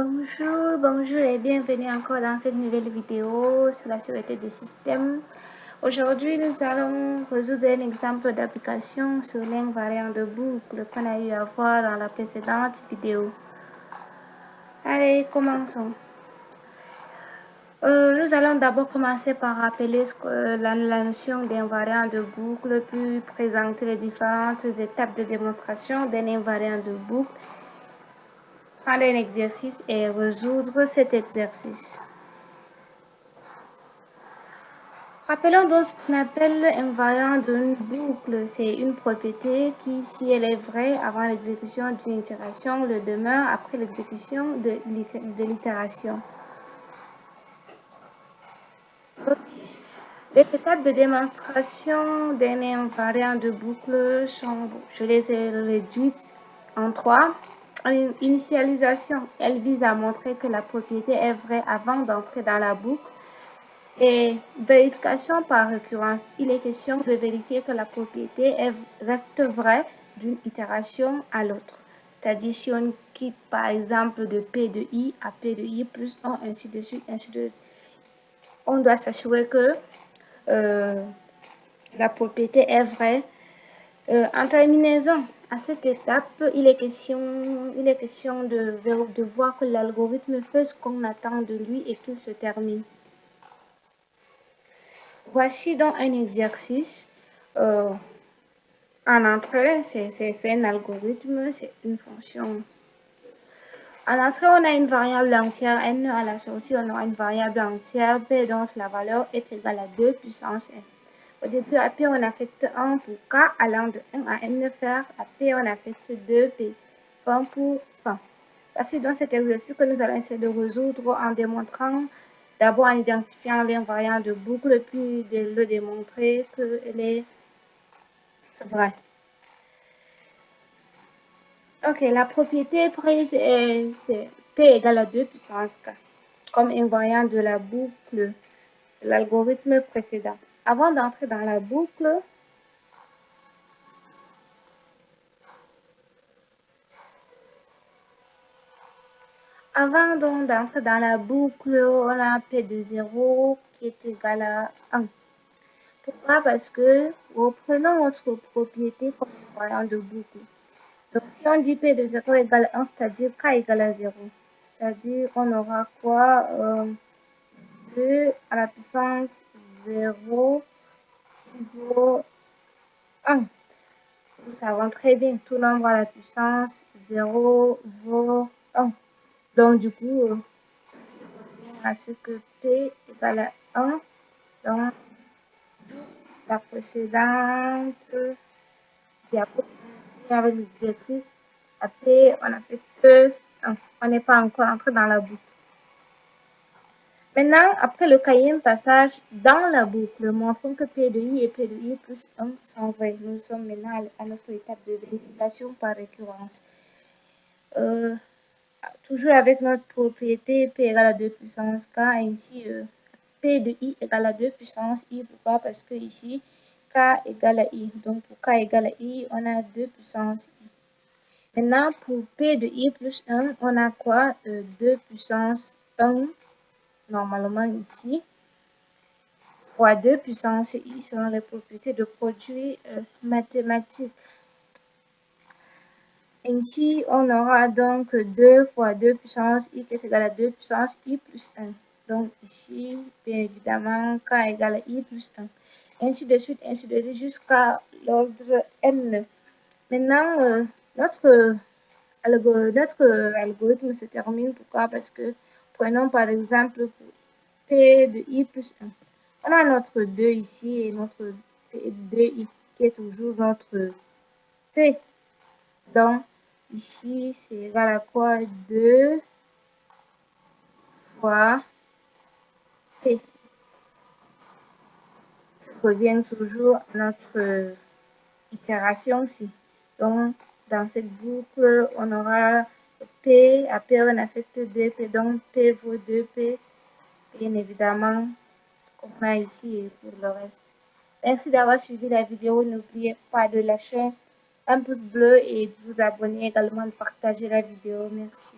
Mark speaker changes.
Speaker 1: Bonjour et bienvenue encore dans cette nouvelle vidéo sur la sûreté des systèmes. Aujourd'hui, nous allons résoudre un exemple d'application sur l'invariant de boucle qu'on a eu à voir dans la précédente vidéo. Allez, commençons. Nous allons d'abord commencer par rappeler la notion d'invariant de boucle, puis présenter les différentes étapes de démonstration d'un invariant de boucle, prendre un exercice et résoudre cet exercice. Rappelons donc ce qu'on appelle invariant d'une boucle. C'est une propriété qui, si elle est vraie avant l'exécution d'une itération, le demeure après l'exécution de l'itération. Les étapes de démonstration d'un invariant de boucle sont, je les ai réduites en 3. En initialisation, elle vise à montrer que la propriété est vraie avant d'entrer dans la boucle. Et vérification par récurrence, il est question de vérifier que la propriété reste vraie d'une itération à l'autre. C'est-à-dire si on quitte par exemple de P de I à P de I plus 1, ainsi de suite, on doit s'assurer que la propriété est vraie. En terminaison, à cette étape, il est question de voir que l'algorithme fait ce qu'on attend de lui et qu'il se termine. Voici donc un exercice. En entrée, c'est un algorithme, c'est une fonction. En entrée, on a une variable entière n. À la sortie, on aura une variable entière p dont la valeur est égale à 2 puissance n. Au début, à p, on affecte 1 pour k allant de 1 à n faire. À p, on affecte 2p, 20 pour 20. Voici donc cet exercice que nous allons essayer de résoudre en démontrant, d'abord en identifiant l'invariant de boucle, puis de le démontrer qu'elle est vraie. Ok, la propriété prise c'est p égale à 2 puissance k, comme invariant de la boucle de l'algorithme précédent. Avant d'entrer dans la boucle, on a p de 0 qui est égal à 1. Pourquoi? Parce que reprenons notre propriété comme invariant de boucle. Donc, si on dit P de 0 égale 1, c'est-à-dire K égale à 0. C'est-à-dire, on aura quoi? 2 à la puissance 0 qui vaut 1. Nous savons très bien, tout nombre à la puissance 0 vaut 1. Donc, du coup, ça revient à ce que P égale à 1 dans la précédente diapositive avec l'exercice. À P, on a fait que 1. On n'est pas encore entré dans la boucle. Maintenant, après le quatrième passage dans la boucle, montrons que P de I et P de I plus 1 sont vrais. Nous sommes maintenant à notre étape de vérification par récurrence. Toujours avec notre propriété P égale à 2 puissance K, ainsi P de I égale à 2 puissance I. Pourquoi? Parce que ici, K égale à I. Donc, pour K égale à I, on a 2 puissance I. Maintenant, pour P de I plus 1, on a quoi? 2 puissance 1, normalement ici, fois 2 puissance I selon les propriétés de produit mathématique. Ainsi, on aura donc 2 fois 2 puissance I qui est égal à 2 puissance I plus 1. Donc ici, bien évidemment, K égale à I plus 1. Ainsi de suite, jusqu'à l'ordre N. Maintenant, notre algorithme se termine. Pourquoi? Parce que, prenons par exemple pour P de I plus 1. On a notre 2 ici et notre P de I qui est toujours notre P. Donc, ici, c'est égal à quoi? 2 fois P. Ça revient toujours à notre itération-ci. Donc, dans cette boucle, on aura P, à P on affecte 2P, donc P vaut 2P, bien évidemment, ce qu'on a ici et pour le reste. Merci d'avoir suivi la vidéo, n'oubliez pas de lâcher un pouce bleu et de vous abonner également, de partager la vidéo. Merci.